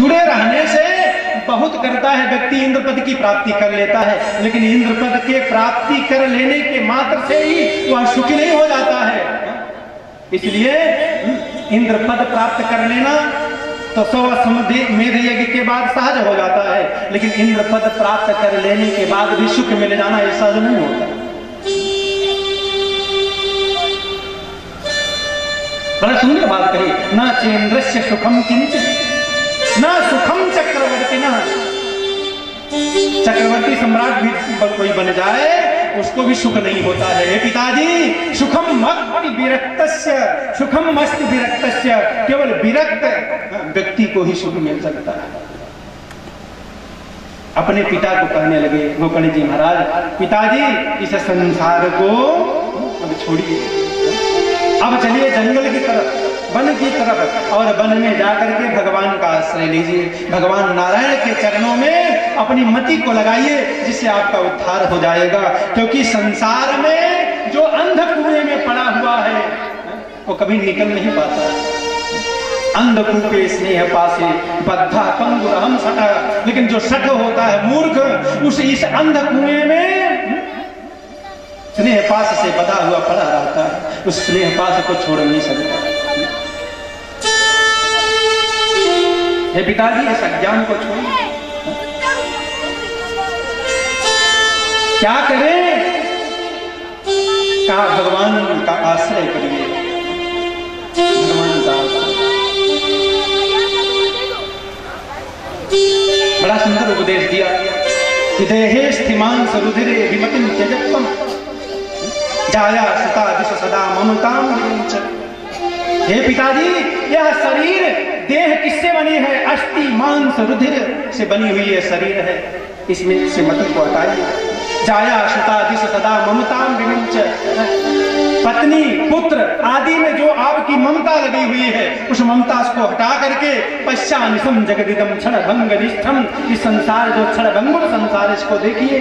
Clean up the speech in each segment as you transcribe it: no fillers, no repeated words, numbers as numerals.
जुड़े रहने से बहुत करता है व्यक्ति, इंद्र पद की प्राप्ति कर लेता है, लेकिन इंद्र पद के प्राप्ति कर लेने के मात्र से ही वह सुखी नहीं हो जाता है। इसलिए इंद्र पद प्राप्त कर लेना तो 100 मेध यज्ञ के बाद सहज हो जाता है, लेकिन इंद्र पद प्राप्त कर लेने के बाद भी सुख मिल जाना ये सहज नहीं होता। बड़ा सुंदर बात कही, न चेन्द्रस्य सुखम किंचित न सुखम चक्रवर्ती। न चक्रवर्ती सम्राट भी कोई बन जाए उसको भी सुख नहीं होता है। हे पिताजी, सुखम मस्ति विरक्तस्य, सुखम मस्ति विरक्तस्य, केवल विरक्त व्यक्ति को ही सुख मिल सकता है। अपने पिता को कहने लगे गोकर्ण जी महाराज, पिताजी इस संसार को अब छोड़िए, अब चलिए जंगल की तरफ, वन की तरफ, और वन में जाकर के भगवान का आश्रय लीजिए। भगवान नारायण के चरणों में अपनी मति को लगाइए, जिससे आपका उद्धार हो जाएगा। क्योंकि संसार में जो अंध कुएं में पड़ा हुआ है वो कभी निकल नहीं पाता। अंधकूपे स्नेह पासे बद्धा पंगुर हम सट, लेकिन जो सट होता है मूर्ख, उस इस अंध कुएं में स्नेह पास से बधा हुआ पड़ा रहता है, उस स्नेह पास को छोड़ नहीं सकता। हे पिताजी, इस अज्ञान को छोड़िए, क्या करें? कहा भगवान का आश्रय करिए, भगवान का आश्रय। बड़ा सुंदर उपदेश दिया कि देहे स्थिमान सरुधिरे विमतिम त्यजत्वम जाया सता दिश सदा ममताम विमुच। हे पिताजी, यह शरीर देह किससे बनी है? अस्थि मांस रुधिर से बनी हुई ये शरीर है, इसमें से मति को हटाइए। जाया सता दिश सदा ममताम विमुच। पत्नी पुत्र आदि में जो आपकी ममता लगी हुई है, उस ममता को हटा करके पश्चानिशम जगदिदम क्षण भंग निष्ठम, इस संसार जो क्षण भंगुर संसार, इसको देखिए,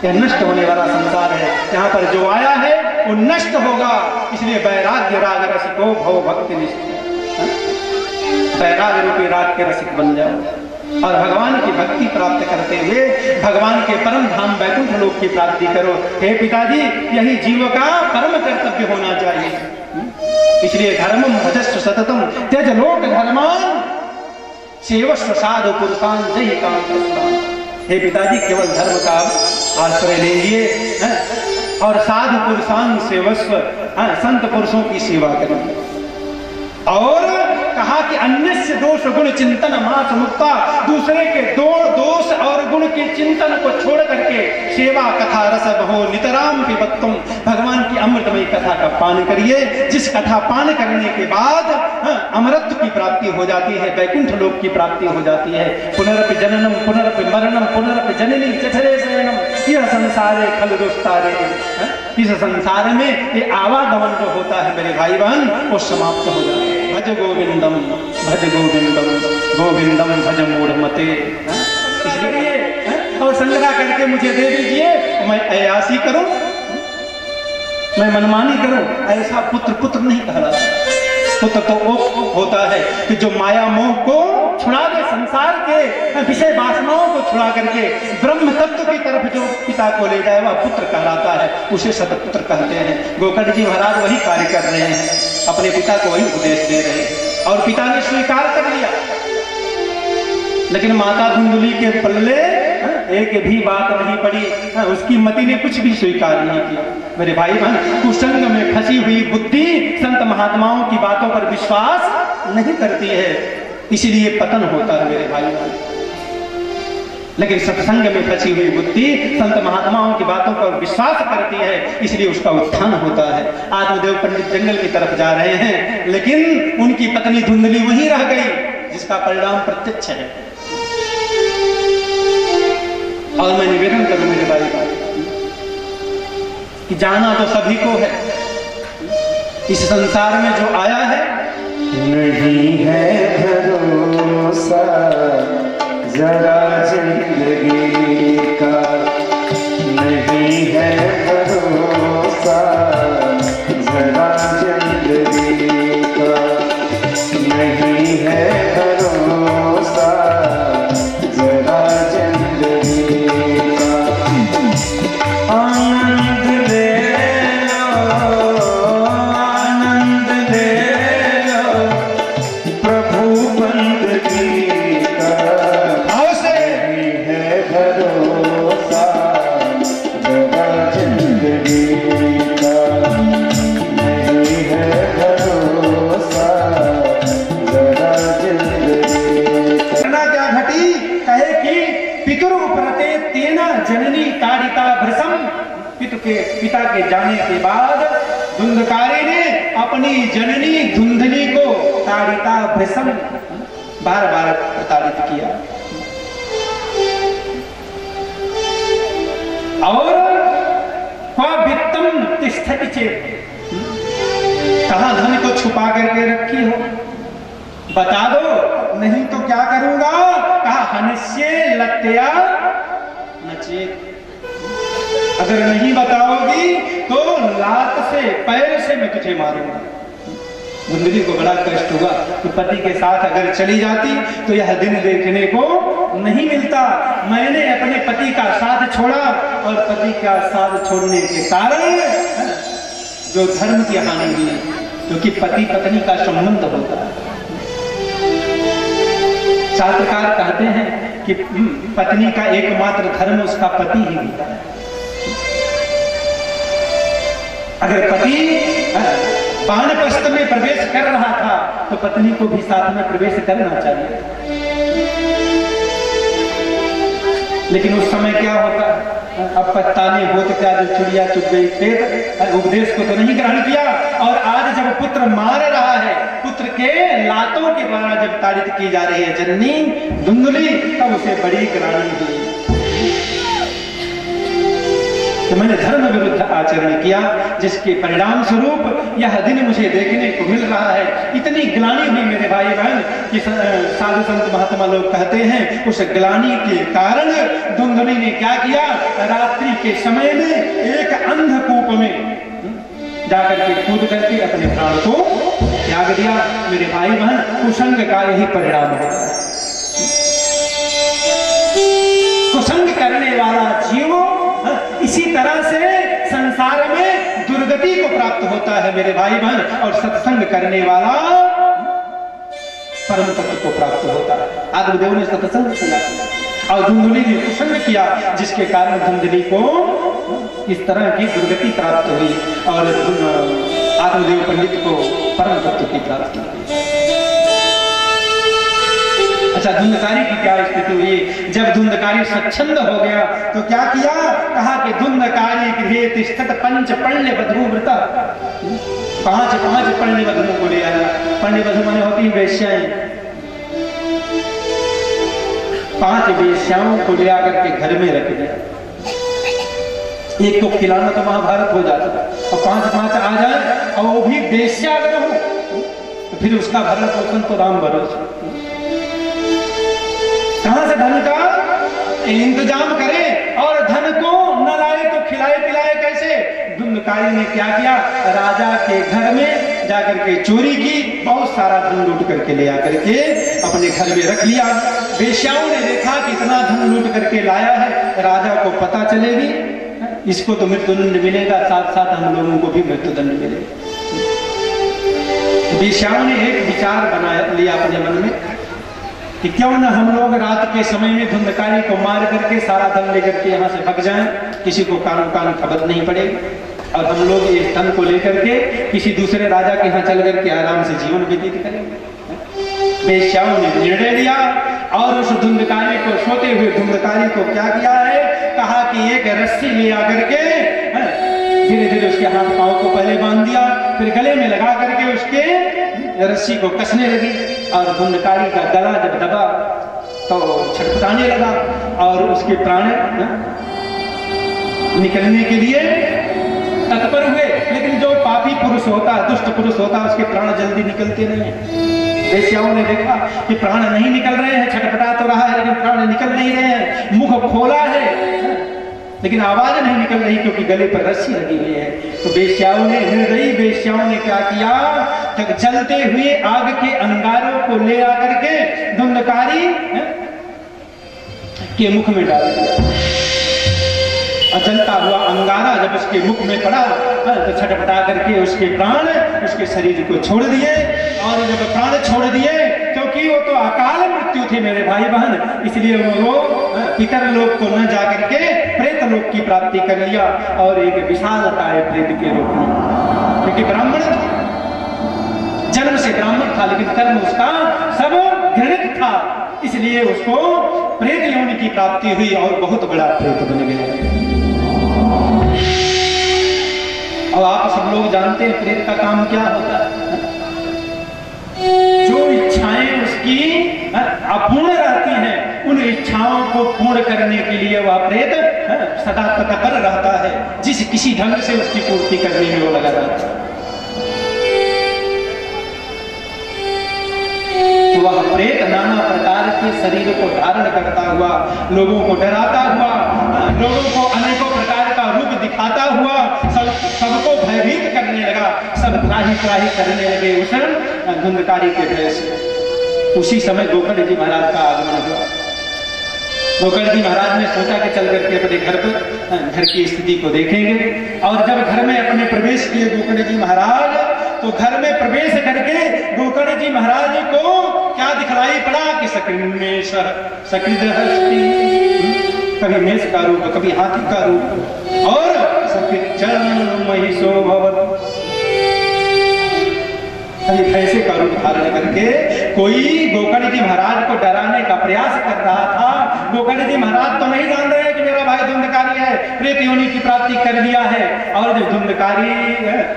यह नष्ट होने वाला संसार है। यहाँ पर जो आया है वो नष्ट होगा। इसलिए वैराग्य राग रसिको भव भक्ति निष्ठ, वैराग्य रूपी राग के रसिक बन जाओ और भगवान की भक्ति प्राप्त करते हुए भगवान के परम धाम वैकुंठ लोक की प्राप्ति करो। हे पिताजी, यही जीव का परम कर्तव्य होना चाहिए। इसलिए धर्मम भजस्व सततम त्यज लोक धर्मान सेवस्व साधु पुरुषान जय काम। हे पिताजी, केवल धर्म का आश्रय लीजिए और साधु पुरुषान सेवस्व, संत पुरुषों की सेवा करिए। और कहा कि अन्य से दोष गुण चिंतन मास मुक्ता, दूसरे के दोष और गुण के चिंतन को छोड़ करके सेवा कथा रस बहो नितराम पिबत्तुम, भगवान की अमृतमयी कथा का पान करिए। जिस कथा पान करने के बाद अमृत की प्राप्ति हो जाती है, वैकुंठ लोक की प्राप्ति हो जाती है। पुनरपि जननम पुनरपि मरणम पुनरपि जननी चठरे शयनम, यह संसारे खल दुस्तारे। इस संसार में ये आवागमन जो होता है मेरे भाई बहन, वो समाप्त हो जाता है। भज गोविंदम भज गोविंदम गोविंदम भज मूढ़मते। इसलिए और संग्रह करके मुझे दे दीजिए, मैं अयासी करूं, मैं मनमानी करूं। ऐसा पुत्र पुत्र नहीं कहलाता। पुत्र तो वो होता है कि जो माया मोह को छुड़ा दे, संसार के विषय वासनाओं को छुड़ा करके ब्रह्म तत्व की तरफ जो पिता को ले जाए, वह पुत्र कहलाता है, उसे सतपुत्र कहते हैं। गोकर्ण जी महाराज वही कार्य कर रहे हैं, अपने पिता को वही उपदेश दे रहे हैं और पिता ने स्वीकार कर लिया। लेकिन माता धुंधली के पल्ले एक भी बात नहीं पड़ी, उसकी मति ने कुछ भी स्वीकार नहीं किया। मेरे भाई बहन, कुसंग में फंसी हुई बुद्धि संत महात्माओं की बातों पर विश्वास नहीं करती है, इसीलिए पतन होता है मेरे भाई बहन। लेकिन सत्संग में फंसी हुई बुद्धि संत महात्माओं की बातों पर विश्वास करती है, इसलिए उसका उत्थान होता है। आत्मदेव पंडित जंगल की तरफ जा रहे हैं, लेकिन उनकी पत्नी धुंधली वहीं रह गई, जिसका परिणाम प्रत्यक्ष है। और मैं निवेदन करूं मेरे भाई कि जाना तो सभी को है, इस संसार में जो आया है नहीं है भरोसा जरा जिंदगी का, नहीं है भरोसा जरा जिंदगी का, नहीं है भरोसा उनके पिता के जाने के बाद धुंधकारी ने अपनी जननी धुंधली को ताड़िता भृशम बार बार प्रताड़ित किया और वित्तम तिष्ठति चेत, कहां धन को छुपा करके रखी हो बता दो, नहीं तो क्या करूंगा। कहा हनिष्ये लत्या नचेत, अगर नहीं बताओगी तो लात से पैर से मैं तुझे मारूंगा। धुंधली को बड़ा कष्ट हुआ कि पति के साथ अगर चली जाती तो यह दिन देखने को नहीं मिलता। मैंने अपने पति का साथ छोड़ा और पति का साथ छोड़ने के कारण जो धर्म की हानि हुई, क्योंकि पति पत्नी का संबंध होता है। शास्त्रकार कहते हैं कि पत्नी का एकमात्र धर्म उसका पति ही होता है। अगर पति वानप्रस्थ में प्रवेश कर रहा था तो पत्नी को भी साथ में प्रवेश करना चाहिए। लेकिन उस समय क्या होता, अब पछताने होत क्या जो चिड़िया चुग गई, फिर उपदेश को तो नहीं ग्रहण किया। और आज जब पुत्र मार रहा है, पुत्र के लातों के द्वारा जब ताड़ित की जा रही है जननी धुंधली, तब उसे बड़ी ग्लानि हुई तो मैंने धर्म विरुद्ध आचरण किया, जिसके परिणाम स्वरूप यह दिन मुझे देखने को मिल रहा है। इतनी ग्लानि हुई मेरे भाई बहन कि साधु संत महात्मा लोग कहते हैं उस ग्लानि के कारण धुंधली ने क्या किया, रात्रि के समय में एक अंधकूप में जाकर के कूद करके अपने प्राण को त्याग दिया। मेरे भाई बहन, कुसंग का यही परिणाम होता है। कुसंग करने वाला जीव इसी तरह से संसार में दुर्गति को प्राप्त होता है मेरे भाई बहन, और सत्संग करने वाला परम तत्व को प्राप्त होता है। आत्मदेव ने सत्संग किया और धुंधली ने कुसंग किया, जिसके कारण धुंधली को इस तरह की दुर्गति प्राप्त हुई और आत्मदेव पंडित को परम तत्व की प्राप्ति हुई। अच्छा, धुंधकारी की क्या स्थिति हुई? जब धुंधकारी स्वच्छंद हो गया तो क्या किया, कहा कि धुंधकारी गृहे तिष्ठत पंच पण्य वधू व्रता, पांच पण्य वधुओं को ले आया। पण्य वधु माने होती है वेश्याएं। 5 वेश्याओं को ले आकर के घर में रख दिया। एक को खिलाना तो महाभारत हो जाता, और 5 आ जाए और वो भी वेश्या अगर हो तो फिर उसका भरण पोषण तो राम भरोसे। कहां से धन का इंतजाम करे, और धन को न लाए तो खिलाए पिलाए कैसे? धुंधकारी ने क्या किया, राजा के घर में जाकर के चोरी की, बहुत सारा धन लूट करके ले आकर के अपने घर में रख लिया। वेश्याओं ने देखा कि इतना धन लूट करके लाया है, राजा को पता चलेगी, इसको तो मृत्युदंड मिलेगा, साथ साथ हम लोगों को भी मृत्युदंड मिलेगा। वेश्याओं ने एक विचार बना लिया अपने मन में कि क्यों न हम लोग रात के समय में धुंधकारी को मार करके सारा धन लेकर के यहाँ से भाग जाएं, किसी को कान खबर नहीं पड़ेगी, और हम लोग इस धन को लेकर के किसी दूसरे राजा के यहाँ चल करके आराम से जीवन व्यतीत करेंगे। वेश्याओं ने निर्णय लिया और उस धुंधकारी को, सोते हुए धुंधकारी को क्या किया है, कहा कि एक रस्सी ले आकर के धीरे धीरे उसके हाथ पांव को पहले बांध दिया, फिर गले में लगा करके उसके रस्सी को कसने लगी, और धुंधकारी का गला जब दबा तो छटपटाने लगा और उसके प्राण निकलने के लिए तत्पर हुए। लेकिन जो पापी पुरुष होता, दुष्ट पुरुष होता, उसके प्राण जल्दी निकलते नहीं। वेश्याओं ने देखा कि प्राण नहीं निकल रहे हैं, छटपटा तो रहा है लेकिन प्राण निकल नहीं रहे हैं, मुख खोला है लेकिन आवाज नहीं निकल रही क्योंकि गले पर रस्सी लगी हुई है। तो वेश्याओं ने, निर्दयी वेश्याओं ने क्या किया, जलते हुए आग के अंगारों को ले आकर के धुंधकारी के मुख में डाल दिया, और जलता हुआ अंगारा जब उसके मुख में पड़ा तो छटपटा करके उसके प्राण उसके शरीर को छोड़ दिए। और जब प्राण छोड़ दिए, क्योंकि वो तो अकाल मृत्यु थी मेरे भाई बहन, इसलिए वो पितर लोक को न जाकर के प्रेत लोक की प्राप्ति कर लिया, और एक विशालकाय प्रेत के रूप में, क्योंकि ब्राह्मण जन्म से ब्राह्मण था लेकिन कर्म उसका सब घृणित था, इसलिए उसको प्रेत योनि की प्राप्ति हुई और बहुत बड़ा प्रेत बन गया। और आप सब लोग जानते हैं प्रेत का काम क्या होता है। जो इच्छाएं उसकी अपूर्ण रहती हैं, उन इच्छाओं को पूर्ण करने के लिए वह प्रेत सदा तत्पर रहता है, जिस किसी ढंग से उसकी पूर्ति करने में वो लगा रहता है। तो वह प्रेत नाना प्रकार के शरीर को धारण करता हुआ, लोगों को डराता हुआ, लोगों को अनेकों प्रकार का रूप दिखाता हुआ सबको भयभीत करने लगा। सब त्राही त्राही करने लगे उस धुंधकारी के भय से। उसी समय गोकर्ण जी महाराज का आगमन हुआ। गोकर्ण जी महाराज ने सोचा कि चल करके अपने घर पर घर की स्थिति को देखेंगे। और जब घर में अपने प्रवेश किए गोकर्ण जी महाराज, तो घर में प्रवेश करके गोकर्ण जी महाराज को क्या दिखलाई पड़ा कि कभी मेष का रूप, कभी हाथी का रूप, और कभी भैंसे का रूप धारण करके कोई गोकर्ण जी महाराज को डराने का प्रयास कर रहा था। गोकर्ण जी महाराज तो नहीं जान रहे कि मेरा भाई धुंधकारी है, प्रेत योनि की प्राप्ति कर लिया है। और जब धुंधकारी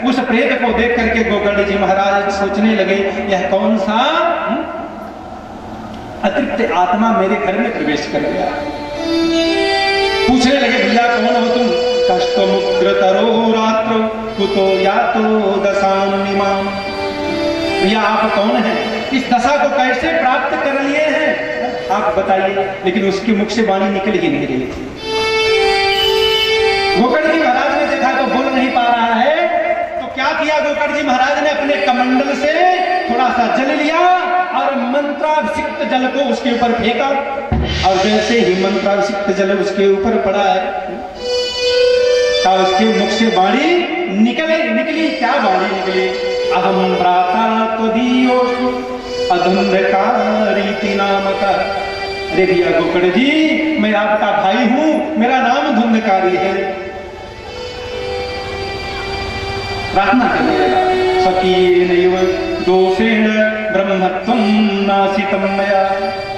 उस प्रेत को देख करके गोकर्ण जी महाराज सोचने लगे, यह कौन सा अतृप्त आत्मा मेरे घर में प्रवेश कर गया। पूछने लगे, भैया कौन हो तुम? कष्ट मुक्त तरो रात्रो कुतो यातो दशामिमाम। भैया आप कौन हैं? इस दशा को कैसे प्राप्त कर लिए हैं आप बताइए। लेकिन उसके मुख से वाणी निकल ही नहीं रही थी। गोकर्ण जी महाराज ने देखा तो बोल नहीं पा रहा है, तो क्या किया गोकर्ण जी महाराज ने अपने कमंडल से थोड़ा सा जल लिया और मंत्राभिषिक्त जल को उसके ऊपर फेंका। और जैसे ही मंत्राभिषिक्त जल उसके ऊपर पड़ा है, उसके मुख से वाणी निकली। क्या वाणी निकली? अहम भ्राता त्वदीयोषु अधुंधकारीति नामका। अरे भैया गोकर्ण जी, मैं आपका भाई हूं, मेरा नाम धुंधकारी है। प्रार्थना करने लगा, स्वकीयेनैव दोषेण ब्रह्मत्वं नाशितं मया।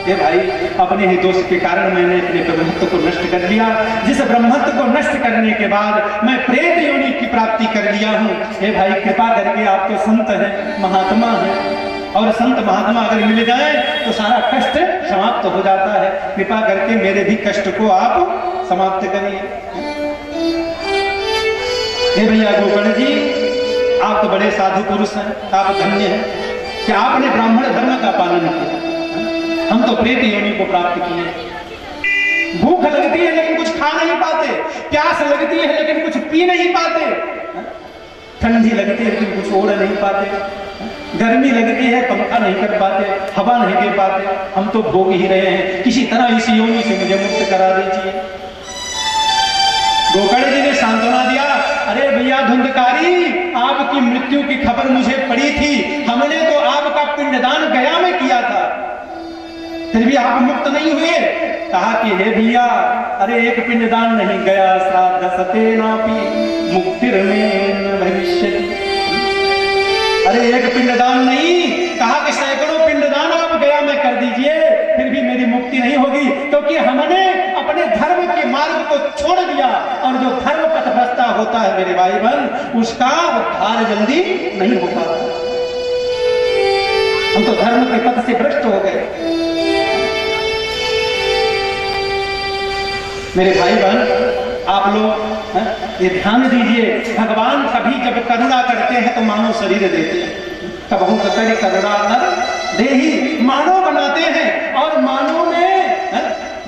हे भाई, अपने ही दोष के कारण मैंने अपने ब्रह्मत्व को नष्ट कर दिया। जिस ब्रह्मत्व को नष्ट करने के बाद मैं प्रेत योनि की प्राप्ति कर लिया हूँ। हे भाई, कृपा करके, आप तो संत हैं, महात्मा हैं, और संत महात्मा अगर मिल जाए तो सारा कष्ट समाप्त हो जाता है। कृपा करके मेरे भी कष्ट को आप समाप्त करिए। हे भैया गोकर्ण जी, आप तो बड़े साधु पुरुष हैं, आप धन्य हैं कि आपने ब्राह्मण धर्म का पालन किया। हम तो प्रेत योनि को प्राप्त किए। भूख लगती है लेकिन कुछ खा नहीं पाते, प्यास लगती है लेकिन कुछ पी नहीं पाते, ठंडी लगती है लेकिन कुछ ओढ़ नहीं पाते, गर्मी लगती है पंखा नहीं कर पाते, हवा नहीं दे पाते। हम तो भोग ही रहे हैं। किसी तरह इस योनि से मुझे मुक्त करा दीजिए। गोकर्ण जी ने सांत्वना दिया, अरे भैया धुंधकारी, आपकी मृत्यु की खबर मुझे पड़ी थी। हमने तो आपका पिंडदान गया में किया था, फिर भी आप मुक्त नहीं हुए। कहा कि हे भैया, अरे एक पिंडदान नहीं, गया श्राद्ध सतेनापि मुक्तिर्मेन भविष्यति। अरे एक पिंडदान नहीं, कहा कि सैकड़ों पिंडदान आप गया में कर दीजिए, फिर भी मेरी मुक्ति नहीं होगी, क्योंकि हमने अपने धर्म के मार्ग को छोड़ दिया। और जो धर्म पथभ्रष्ट होता है मेरे भाई बहन, उसका उद्धार जल्दी नहीं हो पाता। हम तो धर्म के पथ से भ्रष्ट हो गए। मेरे भाई बहन, आप लोग ये ध्यान दीजिए, भगवान कभी जब करुणा करते हैं तो मानव शरीर देते हैं। कबहू कतरी करुणा नर देहि, मानव बनाते हैं। और मानव में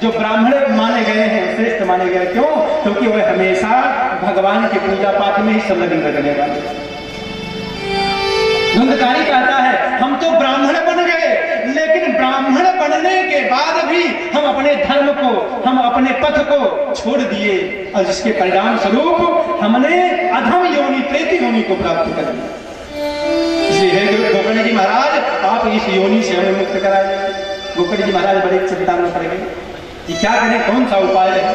जो ब्राह्मण माने गए हैं श्रेष्ठ माने गए। क्यों? क्योंकि वह हमेशा भगवान के पूजा पाठ में ही संलग्न रहने वाले। धुंधकारी कहता है, हम तो ब्राह्मण बन गए, लेकिन ब्राह्मण बनने के बाद भी हम अपने धर्म को, हम अपने पथ को छोड़ दिए, और जिसके परिणाम स्वरूप हमने अधम योनि, प्रेत योनि को प्राप्त कर लिया। इसलिए गोकर्ण जी महाराज, आप इस योनि से हमें मुक्त कराइए। गोकर्ण जी महाराज बड़े चिंता में पड़ गए कि क्या करें, कौन सा उपाय है।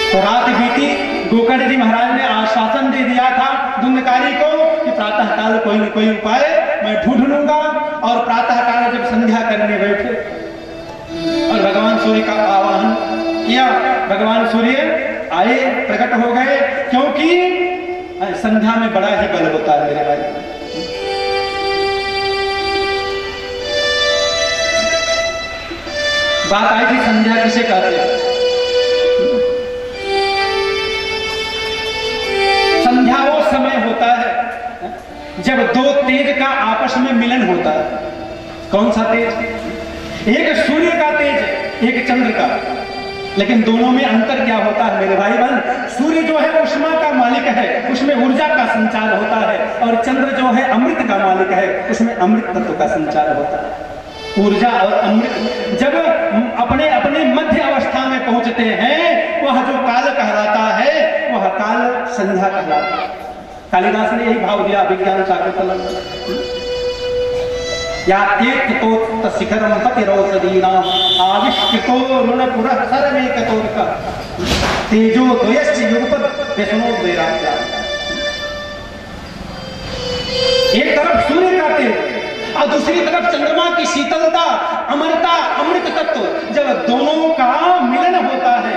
तो रात बीती, गोकर्ण जी महाराज ने आश्वासन दे दिया था धुंधकारी को कि प्रातः काल कोई न कोई उपाय मैं ढूंढ लूंगा। और प्रातः काल जब संध्या करने बैठे और भगवान सूर्य का आवाहन किया, भगवान सूर्य आए, प्रकट हो गए, क्योंकि संध्या में बड़ा ही बल होता है मेरे भाई। बात आई थी संध्या किसे कहते हैं। संध्या वो समय होता है जब दो तेज का आपस में मिलन होता है। कौन सा तेज? एक सूर्य का तेज, एक चंद्र का। लेकिन दोनों में अंतर क्या होता है मेरे भाई बहन? सूर्य जो है ऊष्मा का मालिक है, उसमें ऊर्जा का संचार होता है, और चंद्र जो है अमृत का मालिक है, उसमें अमृत तत्व का संचार होता है। ऊर्जा और अमृत जब अपने अपने मध्य अवस्था में पहुंचते हैं, वह जो काल कहलाता है, वह काल संध्या कहलाता है। कालिदास ने यही भाव दिया विज्ञान शाकुंतलम। या एक शिखरम पतिरौषधीनां आविष्कृतो ऋणपुरः सर्वेकतोऽर्क तेजो द्वयश्च युगपत् व्यसनोद्वैराग्या। एक तरफ सूर्य का तेज और दूसरी तरफ चंद्रमा की शीतलता, अमरता, अमृत तत्व। जब दोनों का मिलन होता है,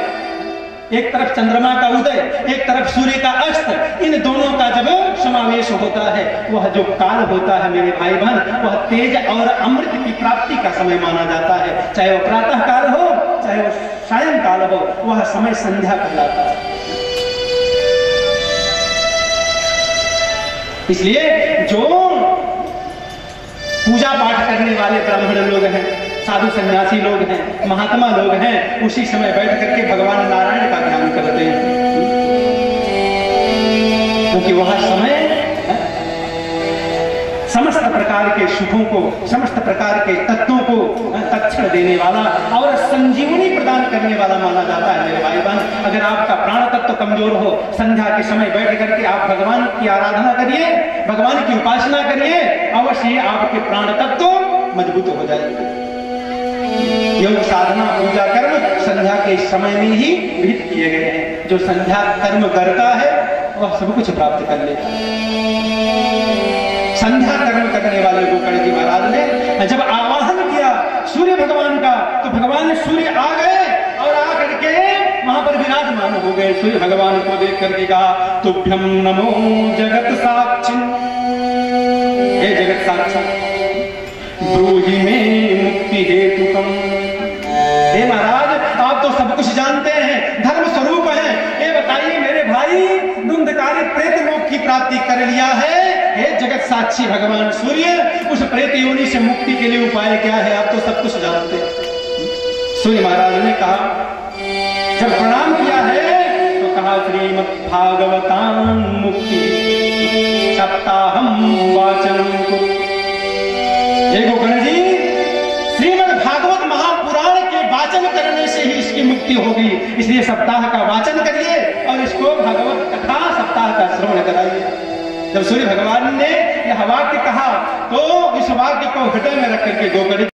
एक तरफ चंद्रमा का उदय, एक तरफ सूर्य का अस्त, इन दोनों का जब समावेश होता है, वह जो काल होता है मेरे भाई बहन, वह तेज और अमृत की प्राप्ति का समय माना जाता है। चाहे वह प्रातः काल हो, चाहे वह सायं काल हो, वह समय संध्या कहलाता है। इसलिए जो पूजा पाठ करने वाले ब्राह्मण लोग हैं, साधु सन्यासी लोग हैं, महात्मा लोग हैं, उसी समय बैठ करके भगवान नारायण का ध्यान करते हैं, क्योंकि वह समय समस्त प्रकार के सुखों को, समस्त प्रकार के तत्वों को तक्षण देने वाला और संजीवनी प्रदान करने वाला माना जाता है मेरे भाई बहन। अगर आपका प्राण तत्व कमजोर हो, संध्या के समय बैठ करके आप भगवान की आराधना करिए, भगवान की उपासना करिए, अवश्य आपके प्राण तत्व मजबूत हो जाएंगे। योग साधना पूजा कर्म संध्या के समय में ही विहित किए गए हैं। जो संध्या कर्म करता है वह सब कुछ प्राप्त कर लेता है। संध्या कर्म करने वाले गोकर्ण जी महाराज ने जब आवाहन किया सूर्य भगवान का, तो भगवान सूर्य आ गए और आकर के वहां पर विराजमान हो गए। सूर्य भगवान को देख करके कहा, तुभ्यम नमो जगत साक्षी, हे जगत साक्षी, ब्रूहि में मुक्ति हेतुकम। हे महाराज, आप तो सब कुछ जानते हैं, धर्म स्वरूप हैं, ये बताइए मेरे भाई, धुंधकारी प्रेत लोक की प्राप्ति कर लिया है, हे जगत साक्षी भगवान सूर्य, उस प्रेत योनि से मुक्ति के लिए उपाय क्या है? आप तो सब कुछ जानते हैं। सूर्य महाराज ने कहा, जब प्रणाम किया है तो कहा, श्रीमद् भागवतां मुक्ति सप्ताहम वाचनम कुरु। हे गोकर्ण जी, श्रीमद् भागवत महापुराण के वाचन करने से ही इसकी मुक्ति होगी, इसलिए सप्ताह का वाचन करिए और इसको भगवत कथा सप्ताह का श्रवण कराइए। जब सूर्य भगवान ने यह वाक्य कहा तो इस वाक्य को हृदय में रख करके गोकर्ण